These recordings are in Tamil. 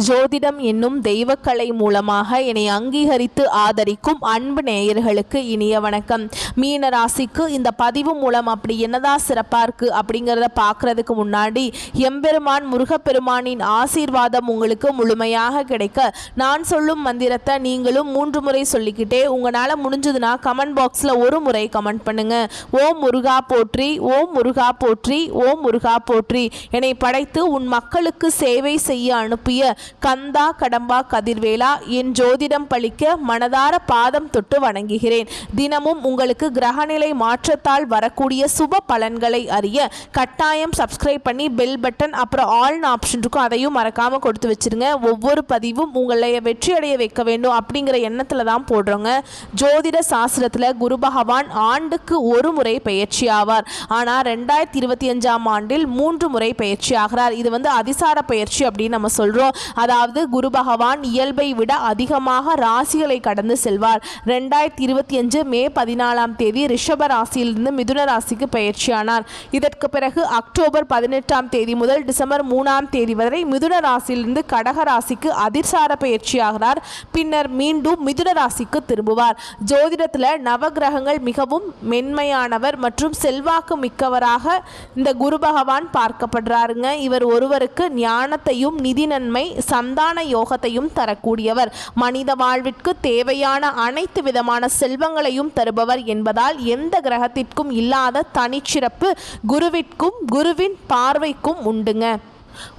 ஜோதிடம் என்னும் தெய்வக்கலை மூலமாக என்னை அங்கீகரித்து ஆதரிக்கும் அன்பு நேயர்களுக்கு இனிய வணக்கம். மீன ராசிக்கு இந்த பதிவு மூலம் அப்படி என்னதான் சிறப்பாக இருக்குது அப்படிங்கிறத பார்க்குறதுக்கு முன்னாடி எம்பெருமான் முருகப்பெருமானின் ஆசீர்வாதம் உங்களுக்கு முழுமையாக கிடைக்க நான் சொல்லும் மந்திரத்தை நீங்களும் 3 முறை சொல்லிக்கிட்டே உங்களால் முடிஞ்சதுன்னா கமெண்ட் பாக்ஸில் ஒரு முறை கமெண்ட் பண்ணுங்க. ஓம் முருகா போற்றி, ஓம் முருகா போற்றி, ஓம் முருகா போற்றி. என்னை படைத்து உன் மக்களுக்கு சேவை செய்ய அனுப்பிய கந்தா கடம்பா கதிர்வேலா, என் ஜோதிடம் பழிக்க மனதார பாதம் தொட்டு வணங்குகிறேன். தினமும் உங்களுக்கு கிரகநிலை மாற்றத்தால் வரக்கூடிய சுப பலன்களை அறிய கட்டாயம் சப்ஸ்கிரைப் பண்ணி பெல் பட்டன் அப்புறம் ஆல்னு ஆப்ஷன் இருக்கும், அதையும் மறக்காம கொடுத்து வச்சிருங்க. ஒவ்வொரு பதிவும் உங்களை வெற்றி அடைய வைக்க வேண்டும் அப்படிங்கிற எண்ணத்துல தான் போடுறோங்க. ஜோதிட சாஸ்திரத்துல குரு பகவான் ஆண்டுக்கு ஒரு முறை பயிற்சி ஆவார். ஆனா 2025ஆம் ஆண்டில் 3 முறை பயிற்சி ஆகிறார். இது அதிசார பயிற்சி அப்படின்னு நம்ம சொல்றோம். அதாவது குரு பகவான் இயல்பை விட அதிகமாக ராசிகளை கடந்து செல்வார். 2025 மே 14ஆம் தேதி ரிஷப ராசியிலிருந்து மிதுன ராசிக்கு பயிற்சியானார். இதற்கு பிறகு அக்டோபர் 18ஆம் தேதி முதல் டிசம்பர் 3ஆம் தேதி வரை மிதுன ராசியிலிருந்து கடக ராசிக்கு அதிசார பயிற்சியாகிறார். பின்னர் மீண்டும் மிதுன ராசிக்கு திரும்புவார். ஜோதிடத்தில் நவகிரகங்கள் மிகவும் மென்மையானவர் மற்றும் செல்வாக்கு மிக்கவராக இந்த குரு பகவான் பார்க்கப்படுறாருங்க. இவர் ஒருவருக்கு ஞானத்தையும் நிதி நன்மை சந்தான யோகத்தையும் தரக்கூடியவர். மனித வாழ்விற்கு தேவையான அனைத்து விதமான செல்வங்களையும் தருபவர் என்பதால் எந்த கிரகத்திற்கும் இல்லாத தனிச்சிறப்பு குருவிற்கும் குருவின் பார்வைக்கும் உண்டுங்க.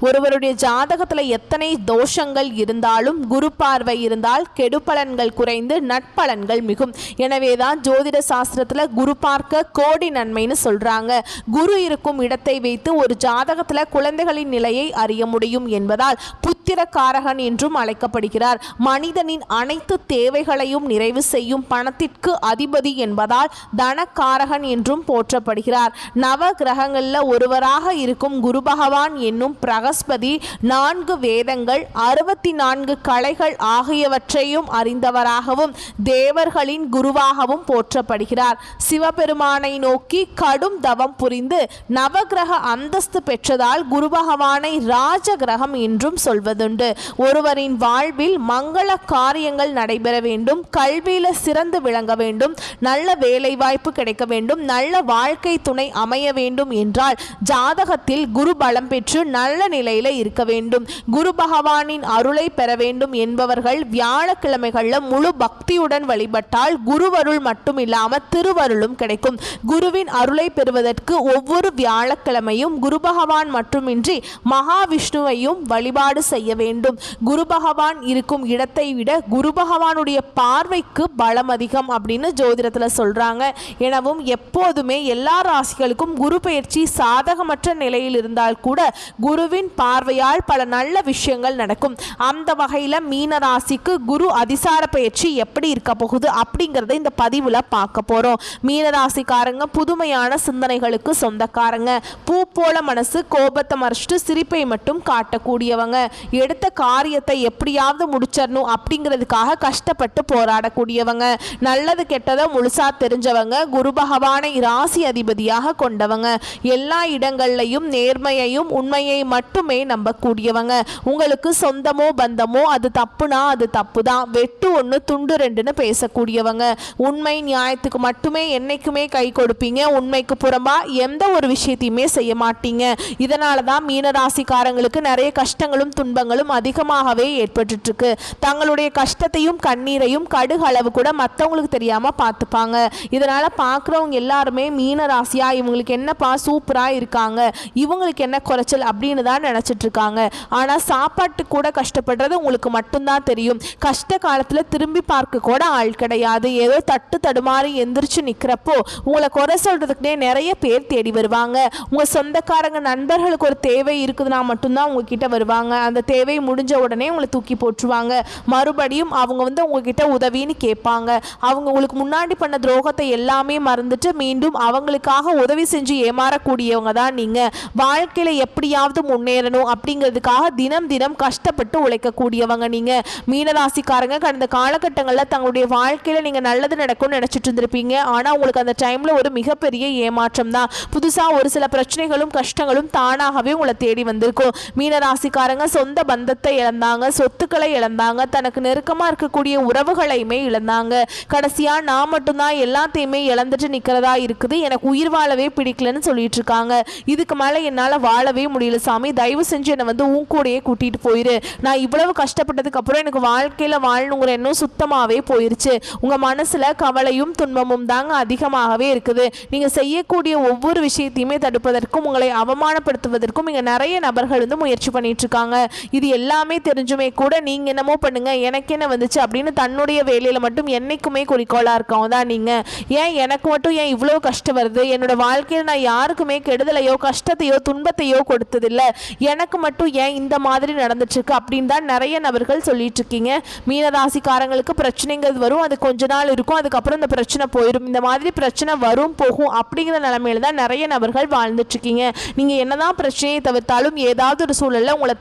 ஒருவருடைய ஜாதகத்தில் எத்தனை தோஷங்கள் இருந்தாலும் குரு பார்வை இருந்தால் கெடுபலன்கள் குறைந்து நட்பலன்கள் மிகும். எனவேதான் ஜோதிட சாஸ்திரத்தில் குரு பார்க்க கோடி நன்மைன்னு சொல்றாங்க. குரு இருக்கும் இடத்தை வைத்து ஒரு ஜாதகத்தில் குழந்தைகளின் நிலையை அறிய முடியும் என்பதால் புத்திரகாரகன் என்றும் அழைக்கப்படுகிறார். மனிதனின் அனைத்து தேவைகளையும் நிறைவு செய்யும் பணத்திற்கு அதிபதி என்பதால் தனக்காரகன் என்றும் போற்றப்படுகிறார். நவ கிரகங்களில் ஒருவராக இருக்கும் குரு பகவான் என்னும் பிரகஸ்பதி 4 வேதங்கள் 64 கலைகள் ஆகியவற்றையும் அறிந்தவராகவும் தேவர்களின் குருவாகவும் போற்றப்படுகிறார். சிவபெருமானை நோக்கி கடும் தவம் புரிந்து நவகிரக அந்தஸ்து பெற்றதால் குரு பகவானை ராஜ கிரகம் என்றும் சொல்வதுண்டு. ஒருவரின் வாழ்வில் மங்கள காரியங்கள் நடைபெற வேண்டும், கல்வியில சிறந்து விளங்க வேண்டும், நல்ல வேலை வாய்ப்பு கிடைக்க வேண்டும், நல்ல வாழ்க்கை துணை அமைய வேண்டும் என்றால் ஜாதகத்தில் குரு பலம் பெற்று நல்ல நிலையில இருக்க வேண்டும். குரு பகவானின் அருளை பெற வேண்டும் என்பவர்கள் வியாழக்கிழமைகள்ல முழு பக்தியுடன் வழிபட்டால் குருவருள் மட்டும் இல்லாம திருவருளும் கிடைக்கும். குருவின் அருளை பெறுவதற்கு ஒவ்வொரு வியாழக்கிழமையும் குரு பகவான் மட்டுமின்றி மகாவிஷ்ணுவையும் வழிபாடு செய்ய வேண்டும். குரு பகவான் இருக்கும் இடத்தை விட குரு பகவானுடைய பார்வைக்கு பலம் அதிகம் அப்படின்னு ஜோதிடத்துல சொல்றாங்க. எனவும் எப்போதுமே எல்லா ராசிகளுக்கும் குரு பயிற்சி சாதகமற்ற நிலையில் இருந்தால் கூட குருவின் பார்வையால் பல நல்ல விஷயங்கள் நடக்கும். அந்த வகையில் மீன ராசிக்கு குரு அதிசார பயிற்சி எப்படி இருக்க போகுது அப்படிங்கிறத இந்த பதிவில் பார்க்க போகிறோம். மீன ராசிக்காரங்க புதுமையான சிந்தனைகளுக்கு சொந்தக்காரங்க. பூ போல மனசு, கோபத்தை மறைச்சிட்டு சிரிப்பை மட்டும் காட்டக்கூடியவங்க. எடுத்த காரியத்தை எப்படியாவது முடிச்சிடணும் அப்படிங்கிறதுக்காக கஷ்டப்பட்டு போராடக்கூடியவங்க. நல்லது கெட்டதை முழுசா தெரிஞ்சவங்க. குரு பகவானை ராசி அதிபதியாக கொண்டவங்க. எல்லா இடங்கள்லையும் நேர்மையையும் உண்மையை மட்டுமே நம்பக்கூடியவங்க. உங்களுக்கு சொந்தமோ பந்தமோ அது தப்புனா அது தப்பு தான், வெட்டு 1 துண்டு 2ன்னு பேசக்கூடியவங்க. உண்மை நியாயத்துக்கு மட்டுமே என்னைக்குமே கை கொடுப்பீங்க. உண்மைக்கு புறம்பா எந்த ஒரு விஷயத்தையுமே செய்ய மாட்டீங்க. இதனால தான் மீனராசிக்காரங்களுக்கு நிறைய கஷ்டங்களும் துன்பங்களும் அதிகமாகவே ஏற்பட்டு இருக்கு. தங்களுடைய கஷ்டத்தையும் கண்ணீரையும் கடுகு அளவு கூட மற்றவங்களுக்கு தெரியாம பார்த்துப்பாங்க. இதனால பார்க்குறவங்க எல்லாருமே மீனராசியா இவங்களுக்கு என்னப்பா சூப்பரா இருக்காங்க, இவங்களுக்கு என்ன குறைச்சல் அப்படின்னு தான் நினைச்சிட்டு இருக்காங்க. ஆனா சாப்பாட்டு கூட கஷ்டப்படுறது உங்களுக்கு மட்டும்தான் தெரியும். கஷ்ட காலத்துல திரும்பி பார்க்க கூட ஆள் கிடையாது. ஏதோ தட்டு தடுமாறி எந்திரிச்சு நிக்கிறப்போ உங்களை குறை சொல்றதுக்குனே நிறைய பேர் தேடி வருவாங்க. உங்க சொந்தக்காரங்க நண்பர்களுக்கு ஒரு தேவை இருக்குதுன்னா மட்டும்தான் உங்ககிட்ட வருவாங்க. அந்த தேவை முடிஞ்ச உடனே உங்களை தூக்கி போட்டுருவாங்க. மறுபடியும் அவங்க உங்ககிட்ட உதவின்னு கேட்பாங்க. அவங்க உங்களுக்கு முன்னாடி பண்ண துரோகத்தை எல்லாமே மறந்துட்டு மீண்டும் அவங்களுக்காக உதவி செஞ்சு ஏமாறக்கூடியவங்க தான் நீங்க. வாழ்க்கையில எப்படியாவது முன்னேறணும் அப்படிங்கிறதுக்காக தினம் தினம் கஷ்டப்பட்டு உழைக்கக்கூடியவங்க நீங்கள். மீனராசிக்காரங்க கடந்த காலகட்டங்களில் தங்களுடைய வாழ்க்கையில் நீங்கள் நல்லது நடக்கும்னு நினச்சிட்டு இருந்திருப்பீங்க. ஆனால் உங்களுக்கு அந்த டைமில் ஒரு மிகப்பெரிய ஏமாற்றம் தான். புதுசாக ஒரு சில பிரச்சனைகளும் கஷ்டங்களும் தானாகவே உங்களை தேடி வந்திருக்கும். மீனராசிக்காரங்க சொந்த பந்தத்தை இழந்தாங்க, சொத்துக்களை இழந்தாங்க, தனக்கு நெருக்கமாக இருக்கக்கூடிய உறவுகளையுமே இழந்தாங்க. கடைசியாக நான் மட்டும்தான் எல்லாத்தையுமே இழந்துட்டு நிற்கிறதா இருக்குது, எனக்கு உயிர் வாழவே பிடிக்கலன்னு சொல்லிட்டு இருக்காங்க. இதுக்கு மேலே என்னால் வாழவே முடியல சாமி, தயவு செஞ்சு என்னை வந்து உன் கூடயே கூட்டிகிட்டு போயிரு. நான் இவ்வளவு கஷ்டப்பட்டதுக்கு அப்புறம் எனக்கு வாழ்க்கையில் வாழணுங்கிற எண்ணம் சுத்தமாகவே போயிருச்சு. உங்கள் மனசில் கவலையும் துன்பமும் தாங்க அதிகமாகவே இருக்குது. நீங்கள் செய்யக்கூடிய ஒவ்வொரு விஷயத்தையுமே தடுப்பதற்கும் உங்களை அவமானப்படுத்துவதற்கும் இங்கே நிறைய நபர்கள் வந்து முயற்சி பண்ணிட்டு இருக்காங்க. இது எல்லாமே தெரிஞ்சுமே கூட நீங்கள் என்னமோ பண்ணுங்க, எனக்கு என்ன வந்துச்சு அப்படின்னு தன்னுடைய வேலையில் மட்டும் என்னைக்குமே குறிக்கோளாக இருக்கவங்க தான் நீங்கள். ஏன் எனக்கு மட்டும் ஏன் இவ்வளோ கஷ்டம் வருது, என்னோட வாழ்க்கையில் நான் யாருக்குமே கெடுதலையோ கஷ்டத்தையோ துன்பத்தையோ கொடுத்ததில்லை, எனக்கு மட்டும் ஏன் இந்த மாதிரி நடந்துட்டு இருக்கு அப்படின்னு தான் நிறைய நபர்கள் சொல்லிட்டு இருக்கீங்க. மீனராசிக்காரங்களுக்கு பிரச்சனைங்கிறது வரும், அது கொஞ்ச நாள் இருக்கும், அதுக்கப்புறம் இந்த பிரச்சனை போயிடும். இந்த மாதிரி பிரச்சனை வரும் போகும் அப்படிங்கிற நிலைமையில தான் நிறைய நபர்கள் வாழ்ந்துட்டு இருக்கீங்க. நீங்கள் என்னதான் பிரச்சனையை தவிர்த்தாலும் ஏதாவது ஒரு சூழல்ல உங்களை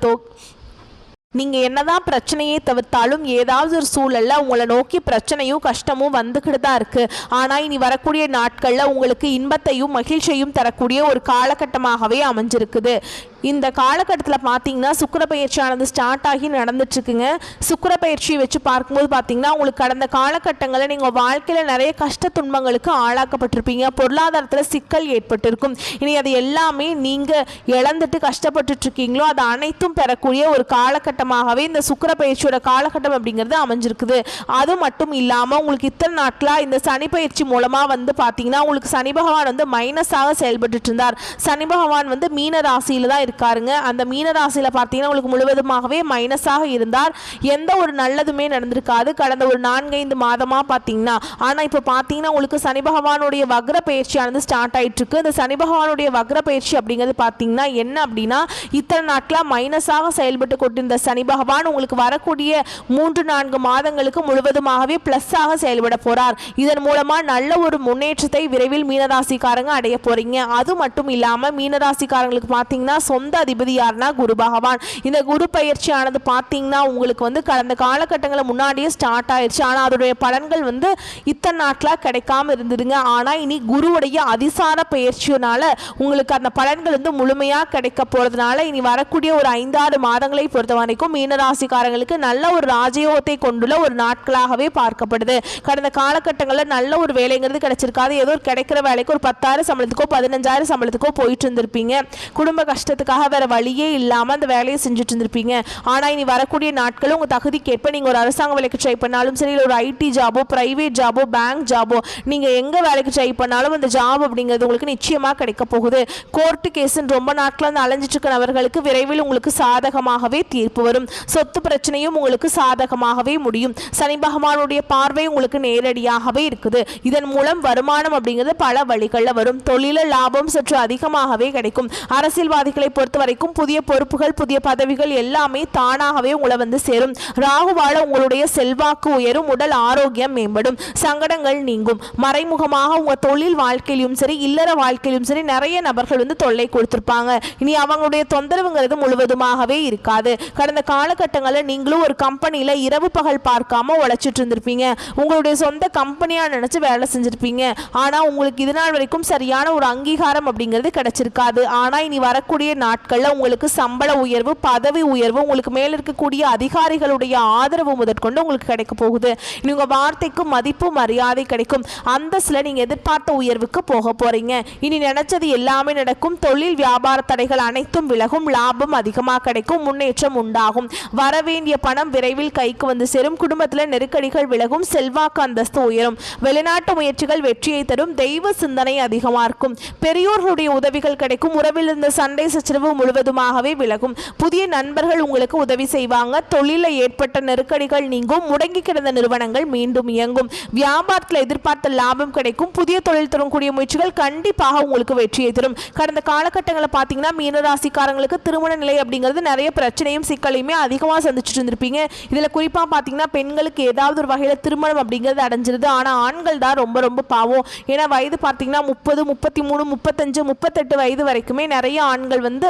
நீங்கள் என்னதான் பிரச்சனையை தவிர்த்தாலும் ஏதாவது ஒரு சூழலில் உங்களை நோக்கி பிரச்சனையும் கஷ்டமும் வந்துக்கிட்டு தான் இருக்குது. ஆனால் இனி வரக்கூடிய நாட்களில் உங்களுக்கு இன்பத்தையும் மகிழ்ச்சியையும் தரக்கூடிய ஒரு காலகட்டமாகவே அமைஞ்சிருக்குது. இந்த காலகட்டத்தில் பார்த்தீங்கன்னா சுக்கிர பயிற்சியானது ஸ்டார்ட் ஆகி நடந்துட்டுருக்குங்க. சுக்கிர பயிற்சியை வச்சு பார்க்கும்போது பார்த்தீங்கன்னா உங்களுக்கு கடந்த காலகட்டங்களில் நீங்கள் வாழ்க்கையில் நிறைய கஷ்ட துன்பங்களுக்கு ஆளாக்கப்பட்டிருப்பீங்க, பொருளாதாரத்தில் சிக்கல் ஏற்பட்டிருக்கும். இனி அது எல்லாமே நீங்கள் இழந்துட்டு கஷ்டப்பட்டுருக்கீங்களோ அது அனைத்தும் பெறக்கூடிய ஒரு காலகட்டமாகவே இந்த சுக்கிர பயிற்சியோட காலகட்டம் அப்படிங்கிறது அமைஞ்சிருக்குது. அது மட்டும் இல்லாமல் உங்களுக்கு இத்தனை நாட்களாக இந்த சனி பயிற்சி மூலமாக வந்து பார்த்தீங்கன்னா உங்களுக்கு சனி பகவான் வந்து மைனஸாக செயல்பட்டு இருந்தார். சனி பகவான் வந்து மீன ராசியில் தான் இருக்காருங்க. அந்த மீன ராசியில் பார்த்தீங்கன்னா உங்களுக்கு முழுவதுமாகவே மைனஸாக இருந்தார். எந்த ஒரு நல்லதுமே நடந்திருக்காது கடந்த ஒரு 4-5 மாதமாக பார்த்தீங்கன்னா. ஆனால் இப்போ பார்த்தீங்கன்னா உங்களுக்கு சனி பகவானுடைய வக்ர பயிற்சியானது ஸ்டார்ட் ஆகிட்டு இருக்கு. இந்த சனி பகவானுடைய வக்ர பயிற்சி அப்படிங்கிறது பார்த்தீங்கன்னா என்ன அப்படின்னா இத்தனை நாட்களாக மைனஸாக செயல்பட்டு கொண்டிருந்த சனி பகவான் உங்களுக்கு வரக்கூடிய 3-4 மாதங்களுக்கு முழுவதுமாகவே பிளஸ்ஸாக செயல்பட போறார். இதன் மூலமா நல்ல ஒரு முன்னேற்றத்தை விரைவில் மீனராசிக்காரங்க அடைய போறீங்க. அது மட்டும் இல்லாம மீனராசிக்காரங்களுக்கு பார்த்தீங்கன்னா சொந்த அதிபதி யாருன்னா குரு பகவான். இந்த குரு பயிற்சியானது பார்த்தீங்கன்னா உங்களுக்கு வந்து கடந்த காலகட்டங்களில் முன்னாடியே ஸ்டார்ட் ஆயிடுச்சு. ஆனால் அதோடைய பலன்கள் வந்து இத்தனை நாட்களாக கிடைக்காம இருந்ததுங்க. ஆனால் இனி குருவுடைய அதிசார பயிற்சியினால உங்களுக்கு அந்த பலன்கள் வந்து முழுமையாக கிடைக்க போறதுனால இனி வரக்கூடிய ஒரு 5-6 மாதங்களை பொறுத்த வரைக்கும் மீனராசிக்காரங்களுக்கு நல்ல ஒரு ராஜயோகத்தை கொண்டுள்ள ஒரு நாட்களாகவே பார்க்கப்படுது. கடந்த காலகட்டங்களில் நல்ல ஒரு வேலைங்கிறது கிடைச்சிருக்காது. ஏதோ ஒரு கிடைக்கிற வேலைக்கு ஒரு 10,000 சம்பளத்துக்கோ 15,000 சம்பளத்துக்கோ போயிட்டு இருந்திருப்பீங்க. குடும்ப கஷ்டத்துக்காக வேற வழியே இல்லாமல் அந்த வேலையை செஞ்சுட்டு இருந்திருப்பீங்க. ஆனால் இனி வரக்கூடிய நாட்களும் உங்கள் தகுதிக்கேற்ப நீங்கள் ஒரு அரசாங்க வேலைக்கு ட்ரை பண்ணாலும் சரி, இல்லை ஒரு ஐடி ஜாபோ பிரைவேட் ஜாபோ பேங்க் ஜாபோ நீங்கள் எங்கே வேலைக்கு ட்ரை பண்ணாலும் அந்த ஜாப் அப்படிங்கிறது உங்களுக்கு நிச்சயமாக கிடைக்க போகுது. கோர்ட்டு கேஸுன்னு ரொம்ப நாட்கள் வந்து அலைஞ்சிட்டு இருக்க நபர்களுக்கு விரைவில் உங்களுக்கு சாதகமாகவே தீர்ப்பு வரும். சொத்து பிரச்சனையும் உங்களுக்கு சாதகமாகவே முடியும். சனி பகவானுடைய பார்வை உங்களுக்கு நேரடியாகவே இருக்குது. இதன் மூலம் வருமானம் அப்படிங்கிறது பல வழிகளில் வரும். தொழில லாபம் சற்று அதிகமாகவே கிடைக்கும். அரசியல்வாதிகளை பொறுத்த வரைக்கும் புதிய பொறுப்புகள் புதிய பதவிகள் எல்லாமே தானாகவே உங்களை வந்து சேரும். ராகுவால உங்களுடைய செல்வாக்கு உயரும், உடல் ஆரோக்கியம் மேம்படும், சங்கடங்கள் நீங்கும். மறைமுகமாக உங்க தொழில் வாழ்க்கையிலும் சரி இல்லற வாழ்க்கையிலும் சரி நிறைய நபர்கள் வந்து தொல்லை கொடுத்திருப்பாங்க. இனி அவங்களுடைய தொந்தரவுங்கிறது முழுவதுமாகவே இருக்காது. கடந்த காலகட்டங்களில் நீங்களும் ஒரு கம்பெனியில் இரவு பகல் பார்க்காம உழைச்சிட்டு இருந்திருப்பீங்க. உங்களுடைய சொந்த கம்பெனியாக நினச்சி வேலை செஞ்சுருப்பீங்க. ஆனால் உங்களுக்கு இது நாள் வரைக்கும் சரியான ஒரு அங்கீகாரம் அப்படிங்கிறது கிடைச்சிருக்காது. ஆனால் இனி வரக்கூடிய நாட்களில் உங்களுக்கு சம்பள உயர்வு பதவி உயர்வு உங்களுக்கு மேல் இருக்கக்கூடிய அதிகாரிகளுடைய ஆதரவு முதற்கொண்டு உங்களுக்கு கிடைக்க போகுது. இனி உங்கள் வார்த்தைக்கு மதிப்பு மரியாதை கிடைக்கும். அந்தஸ்தில் நீங்கள் எதிர்பார்த்த உயர்வுக்கு போக போகிறீங்க. இனி நினைச்சது எல்லாமே நடக்கும். தொழில் வியாபார தடைகள் அனைத்தும் விலகும். லாபம் அதிகமாக கிடைக்கும். முன்னேற்றம் உண்டாகும். வரவேண்டிய பணம் விரைவில் கைக்கு வந்து சேரும். குடும்பத்தில் நெருக்கடிகள் விலகும். செல்வாக்கு அந்தஸ்து உயரும். வெளிநாட்டு முயற்சிகள் வெற்றியை தரும். தெய்வ சிந்தனை அதிகமாக இருக்கும். பெரியோர்களுடைய உதவிகள் கிடைக்கும். உறவில் இருந்த சண்டை சச்சரவு முழுவதுமாகவே விலகும். புதிய நண்பர்கள் உங்களுக்கு உதவி செய்வாங்க. தொழிலில் ஏற்பட்ட நெருக்கடிகள் நீங்கும். முடங்கி கிடந்த நிறுவனங்கள் மீண்டும் இயங்கும். வியாபாரத்தில் எதிர்பார்த்த லாபம் கிடைக்கும். புதிய தொழில் தரக்கூடிய முயற்சிகள் கண்டிப்பாக உங்களுக்கு வெற்றியை தரும். கடந்த காலகட்டங்களில் பார்த்தீங்கன்னா மீனராசிக்காரங்களுக்கு திருமண நிலை அப்படிங்கிறது நிறைய பிரச்சனையும் சிக்கலையுமே அதிகமாக சந்திச்சுட்டு இருந்திருப்பீங்க. இதில் குறிப்பாக பார்த்தீங்கன்னா பெண்களுக்கு ஏதாவது ஒரு வகையில் திருமணம் அப்படிங்கிறது அடைஞ்சிருது. ஆனால் ஆண்கள் தான் ரொம்ப ரொம்ப பாவம். ஏன்னா வயது பார்த்தீங்கன்னா 30, 33, 35, 38 வயது வரைக்குமே நிறைய ஆண்கள் வந்து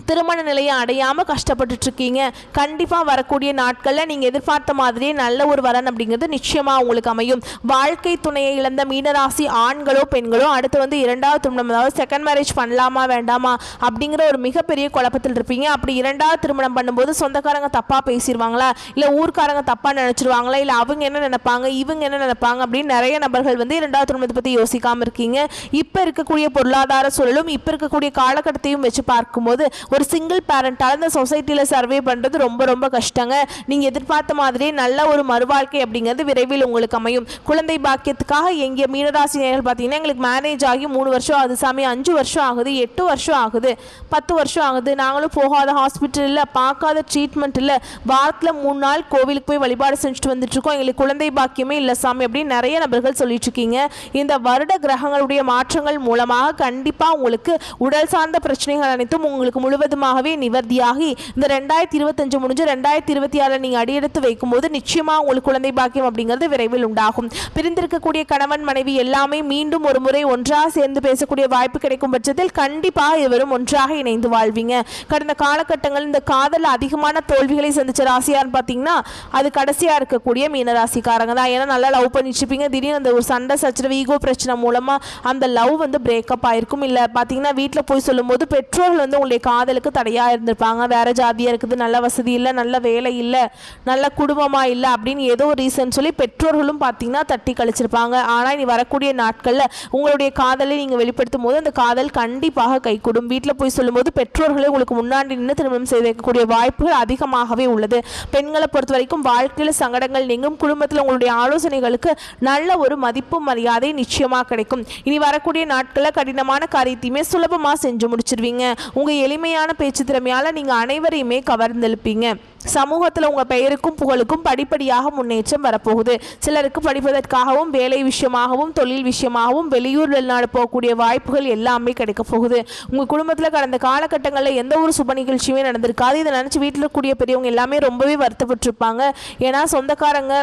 திருமண நிலையை அடையாமல் கஷ்டப்பட்டுட்டு இருக்கீங்க. கண்டிப்பாக வரக்கூடிய நாட்களில் நீங்கள் எதிர்பார்த்த மாதிரியே நல்ல ஒரு வரன் அப்படிங்கிறது நிச்சயமாக உங்களுக்கு அமையும். வாழ்க்கை துணையை இழந்த மீனராசி ஆண்களோ பெண்களோ அடுத்து வந்து இரண்டாவது திருமணம், அதாவது செகண்ட் மேரேஜ் பண்ணலாமா வேண்டாமா அப்படிங்கிற ஒரு மிகப்பெரிய குழப்பத்தில் இருப்பீங்க. அப்படி இரண்டாவது திருமணம் பண்ணும்போது சொந்தக்காரங்க தப்பாக பேசிடுவாங்களா, இல்லை ஊர்க்காரங்க தப்பாக நினச்சிருவாங்களா, இல்லை அவங்க என்ன நினைப்பாங்க இவங்க என்ன நினைப்பாங்க அப்படின்னு நிறைய நபர்கள் வந்து இரண்டாவது திருமணத்தை பற்றி யோசிக்காமல் இருக்கீங்க. இப்போ இருக்கக்கூடிய பொருளாதார சூழலும் இப்போ இருக்கக்கூடிய காலகட்டத்தையும் வச்சு பார்க்கும்போது ஒரு சிங்கிள் பேரண்டால் இந்த சொசைட்டியில் சர்வே பண்ணுறது ரொம்ப ரொம்ப கஷ்டங்க. நீங்கள் எதிர்பார்த்த மாதிரியே நல்ல ஒரு மறுவாழ்க்கை அப்படிங்கிறது விரைவில் உங்களுக்கு அமையும். குழந்தை பாக்கியத்துக்காக எங்கள் மீனராசி நேயர்கள் பார்த்தீங்கன்னா எங்களுக்கு மேரேஜ் ஆகி 3 வருஷம் ஆகுது சாமி, 5 வருஷம் ஆகுது, 8 வருஷம் ஆகுது, 10 வருஷம் ஆகுது, நாங்களும் போகாத ஹாஸ்பிட்டல் இல்லை, பார்க்காத ட்ரீட்மெண்ட் இல்லை, வாரத்தில் 3 நாள் கோவிலுக்கு போய் வழிபாடு செஞ்சுட்டு வந்துட்டுருக்கோம், எங்களுக்கு குழந்தை பாக்கியமே இல்லை சாமி அப்படின்னு நிறைய நபர்கள் சொல்லிட்டு இருக்கீங்க. இந்த வருட கிரகங்களுடைய மாற்றங்கள் மூலமாக கண்டிப்பாக உங்களுக்கு உடல் சார்ந்த பிரச்சனைகள் அனைத்தும் உங்களுக்கு முழுவதுமாகவே நிவர்த்தியாகி இந்த 2025 முடிஞ்சு 2026 நீங்கள் அடியெடுத்து வைக்கும்போது நிச்சயமாக உங்களுக்கு குழந்தை பாக்கியம் அப்படிங்கிறது விரைவில் உண்டாகும். பிரிந்திருக்கக்கூடிய கணவன் மனைவி எல்லாமே மீண்டும் ஒரு முறை ஒன்றாக சேர்ந்து பேசக்கூடிய வாய்ப்பு கிடைக்கும் பட்சத்தில் கண்டிப்பாக இவரும் ஒன்றாக இணைந்து வாழ்வீங்க. கடந்த காலகட்டங்கள் இந்த காதல் அதிகமான தோல்விகளை சந்திச்ச ராசியான்னு பார்த்தீங்கன்னா அது கடைசியாக இருக்கக்கூடிய மீனராசிக்காரங்க தான். ஏன்னா நல்லா லவ் பண்ணிட்டு இருப்பீங்க, திடீர்னு அந்த ஒரு சண்டை சச்சரவு ஈகோ பிரச்சனை மூலமாக அந்த லவ் வந்து பிரேக்கப் ஆயிருக்கும். இல்லை பார்த்தீங்கன்னா வீட்டில் போய் சொல்லும்போது பெற்றோர்கள் வந்து உங்களுடைய காதலுக்கு தடையாக இருந்திருப்பாங்க. வேற ஜாதியாக இருக்குது, நல்ல வசதி இல்லை, நல்ல வேலை இல்லை, நல்ல குடும்பமாக இல்லை அப்படின்னு ஏதோ ஒரு ரீசன் சொல்லி பெற்றோர்களும் பார்த்தீங்கன்னா தட்டி கழிச்சிருப்பாங்க. ஆனால் இனி வரக்கூடிய நாட்களில் உங்களுடைய காதலை நீங்கள் வெளிப்படுத்தும் போது அந்த காதல் கண்டிப்பாக கைகூடும். வீட்டில் போய் சொல்லும்போது பெற்றோர்களை உங்களுக்கு முன்னாடி நின்று திருமணம் செய்து வைக்கக்கூடிய வாய்ப்புகள் அதிகமாகவே உள்ளது. பெண்களை பொறுத்த வரைக்கும் வாழ்க்கையில் சங்கடங்கள் நீங்கும். குடும்பத்தில் உங்களுடைய ஆலோசனைகளுக்கு நல்ல ஒரு மதிப்பு மரியாதை நிச்சயமாக கிடைக்கும். இனி வரக்கூடிய நாட்களில் கடினமான காரியத்தையுமே சுலபமாக செஞ்சு முடிச்சிருவீங்க. உங்கள் எளிமையான பேச்சு திறமையால் நீங்கள் அனைவரையுமே கவர்ந்தெழுப்பீங்க. சமூகத்தில் உங்கள் பெயருக்கும் புகழுக்கும் படிப்படியாக முன்னேற்றம் வரப்போகுது. சிலருக்கு படிப்பதற்காகவும் வேலை விஷயமாகவும் தொழில் விஷயமாகவும் வெளியூர் வெளிநாடு போகக்கூடிய வாய்ப்புகள் எல்லாமே கிடைக்க போகுது. உங்கள் குடும்பத்தில் கடந்த காலகட்டங்களில் எந்த ஒரு சுப நிகழ்ச்சியுமே நடந்திருக்காது. இதை நினச்சி வீட்டில் இருக்கக்கூடிய பெரியவங்க எல்லாமே ரொம்பவே வருத்தப்பட்டிருப்பாங்க. ஏன்னா சொந்தக்காரங்க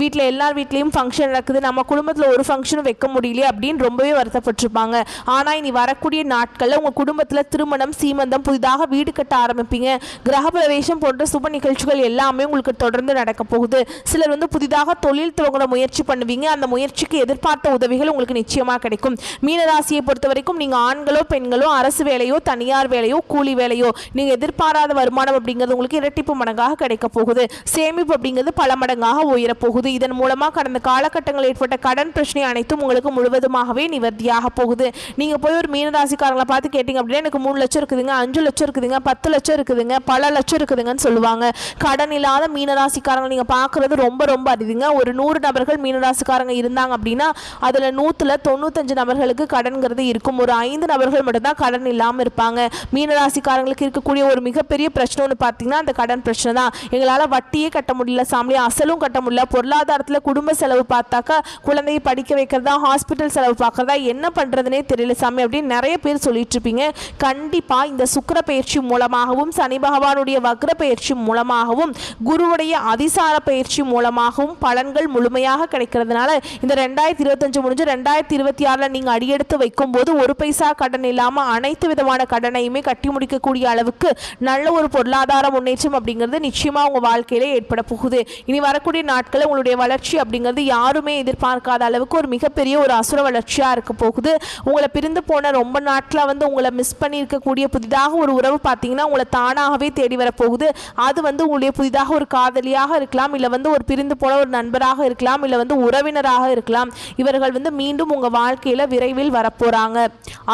வீட்டில் எல்லார் வீட்லேயும் ஃபங்க்ஷன் நடக்குது, நம்ம குடும்பத்தில் ஒரு ஃபங்க்ஷனும் வைக்க முடியலையே அப்படின்னு ரொம்பவே வருத்தப்பட்டிருப்பாங்க. ஆனால் இனி வரக்கூடிய நாட்களில் உங்கள் குடும்பத்தில் திருமணம், சீமந்தம், புதிதாக வீடு கட்ட ஆரம்பிப்பீங்க. கிரகப்பிரவேசம் போன்ற சுப நிகழ்ச்சிகள் எல்லாமே உங்களுக்கு தொடர்ந்து நடக்க போகுது. சிலர் வந்து புதிதாக தொழில் துவங்க முயற்சி பண்ணுவீங்க. அந்த முயற்சிக்கு எதிர்பார்த்த உதவிகள் உங்களுக்கு நிச்சயமாக கிடைக்கும். மீனராசியை பொறுத்த வரைக்கும் நீங்கள் ஆண்களோ பெண்களோ அரசு வேலையோ தனியார் வேலையோ கூலி வேலையோ நீங்கள் எதிர்பாராத வருமானம் அப்படிங்கிறது உங்களுக்கு இரட்டிப்பு மடங்காக கிடைக்க போகுது. சேமிப்பு அப்படிங்கிறது பல மடங்காக உயரப்போகுது. இதன் மூலமாக கடந்த காலகட்டங்களில் ஏற்பட்ட கடன் பிரச்சனை அனைத்தும் உங்களுக்கு முழுவதுமாகவே நிவர்த்தியாக போகுது. நீங்கள் போய் ஒரு மீனராசிக்காரங்களை பார்த்து கேட்டீங்க அப்படின்னா எனக்கு 3 லட்சம் இருக்குதுங்க, 5 லட்சம் இருக்குதுங்க, 10 லட்சம் இருக்குதுங்க, பல லட்சம் இருக்குதுங்கன்னு சொல்லுவாங்க. கடன் இல்லாத மீனராசிக்காரங்க நீங்க பார்க்கறது ரொம்ப ரொம்ப அரிதுங்க. ஒரு 100 நபர்கள் மீனராசிக்காரங்க இருந்தாங்க அப்படின்னா அதுல 195 நபர்களுக்கு கடன்கிறது இருக்கும். ஒரு 5 நபர்கள் மட்டும்தான் கடன் இல்லாமல் இருப்பாங்க. மீனராசிக்காரங்களுக்கு இருக்கக்கூடிய ஒரு மிகப்பெரிய பிரச்சனை ஒன்று பார்த்தீங்கன்னா அந்த கடன் பிரச்சனை தான். எங்களால் வட்டியே கட்ட முடியல சாமி, அசலும் கட்ட முடியல, பொருளாதாரத்தில் குடும்ப செலவு பார்த்தாக்கா குழந்தையை படிக்க வைக்கிறதா, ஹாஸ்பிட்டல் செலவு பார்க்கறதா, என்ன பண்ணுறதுனே தெரியல சாமி அப்படின்னு நிறைய பேர் சொல்லிட்டு இருப்பீங்க. கண்டிப்பாக இந்த சுக்கிர பயிற்சி மூலமாகவும் சனி பகவானுடைய வக்ர பயிற்சி மூலமாகவும் குருவுடைய அதிசார பயிற்சி மூலமாகவும் பலன்கள் முழுமையாக கிடைக்கிறதுனால இந்த 2025 முடிஞ்சு 2026 நீங்கள் அடியெடுத்து வைக்கும் போது ஒரு பைசா கடன் இல்லாமல் அனைத்து விதமான கடனையுமே கட்டி முடிக்கக்கூடிய அளவுக்கு நல்ல ஒரு பொருளாதார முன்னேற்றம் அப்படிங்கிறது நிச்சயமாக உங்கள் வாழ்க்கையில ஏற்பட போகுது. இனி வரக்கூடிய நாட்களில் உங்களுடைய வளர்ச்சி அப்படிங்கிறது யாருமே எதிர்பார்க்காத அளவுக்கு ஒரு மிகப்பெரிய ஒரு அசுர வளர்ச்சியாக இருக்க போகுது. உங்களை பிரிந்து போன ரொம்ப நாட்களாக வந்து உங்களை மிஸ் பண்ணியிருக்கக்கூடிய புதிதாக ஒரு உறவு பார்த்தீங்கன்னா உங்களை தானாகவே தேடி வரப்போகுது. அது வந்து உங்களுடைய புதிதாக ஒரு காதலியாக இருக்கலாம், இல்லை வந்து ஒரு பிரிந்து போன ஒரு நண்பராக இருக்கலாம், இல்லை வந்து உறவினராக இருக்கலாம். இவர்கள் வந்து மீண்டும் உங்கள் வாழ்க்கையில் விரைவில் வரப்போகிறாங்க.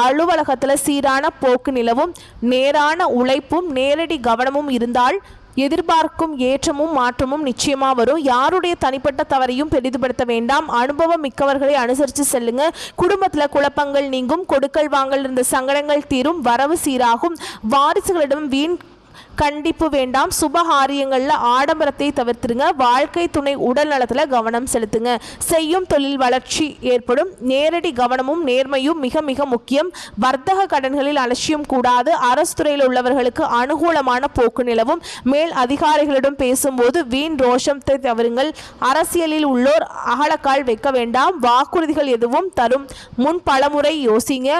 அலுவலகத்தில் சீரான போக்கு நிலவும், நேரான உழைப்பும் நேரடி கவனமும் இருந்தால் எதிர்பார்க்கும் ஏற்றமும் மாற்றமும் நிச்சயமா வரும். யாருடைய தனிப்பட்ட தவறையும் பெரிதுபடுத்த வேண்டாம். அனுபவம் மிக்கவர்களை அனுசரித்து செல்லுங்க. குடும்பத்தில் குழப்பங்கள் நீங்கும், கொடுக்கல் வாங்கல் இருந்த சங்கடங்கள் தீரும், வரவு சீராகும். வாரிசுகளிடம் வீண் கண்டிப்பு வேண்டாம். சுபகாரியங்களில் ஆடம்பரத்தை தவிர்த்துருங்க. வாழ்க்கை துணை உடல் நலத்தில் கவனம் செலுத்துங்க. செய்யும் தொழில் வளர்ச்சி ஏற்படும். நேரடி கவனமும் நேர்மையும் மிக மிக முக்கியம். வர்த்தக கடன்களில் அலட்சியம் கூடாது. அரசு துறையில் உள்ளவர்களுக்கு அனுகூலமான போக்கு நிலவும். மேல் அதிகாரிகளிடம் பேசும்போது வீண் ரோஷத்தை தவிருங்கள். அரசியலில் உள்ளோர் அகலக்கால் வைக்க வேண்டாம். வாக்குறுதிகள் எதுவும் தரும் முன் பலமுறை யோசிங்க.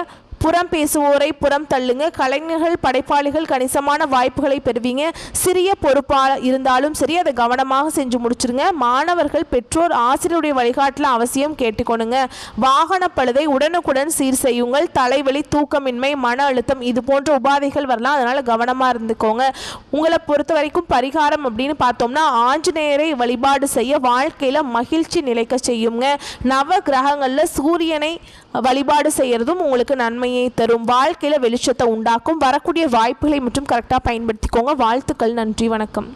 புறம் பேசுவோரை புறம் தள்ளுங்க. கலைஞர்கள் படைப்பாளிகள் கணிசமான வாய்ப்புகளை பெறுவீங்க. சிறிய பொறுப்பாக இருந்தாலும் சரி அதை கவனமாக செஞ்சு முடிச்சிருங்க. மாணவர்கள் பெற்றோர் ஆசிரியருடைய வழிகாட்டில் அவசியம் கேட்டுக்கொள்ளுங்க. வாகன பழுதை உடனுக்குடன் சீர் செய்யுங்கள். தலைவலி, தூக்கமின்மை, மன அழுத்தம் இது போன்ற உபாதைகள் வரலாம், அதனால கவனமாக இருந்துக்கோங்க. உங்களை பொறுத்த வரைக்கும் பரிகாரம் அப்படின்னு பார்த்தோம்னா ஆஞ்சநேயரை வழிபாடு செய்ய வாழ்க்கையில் மகிழ்ச்சி நிலைக்க செய்யுங்க. நவ கிரகங்களில் சூரியனை வழிபாடு செய்யறதும் உங்களுக்கு நன்மையை தரும். வாழ்க்கையில் வெளிச்சத்தை உண்டாக்கும். வரக்கூடிய வாய்ப்புகளை மட்டும் கரெக்டாக பயன்படுத்திக்கோங்க. வாழ்த்துக்கள். நன்றி. வணக்கம்.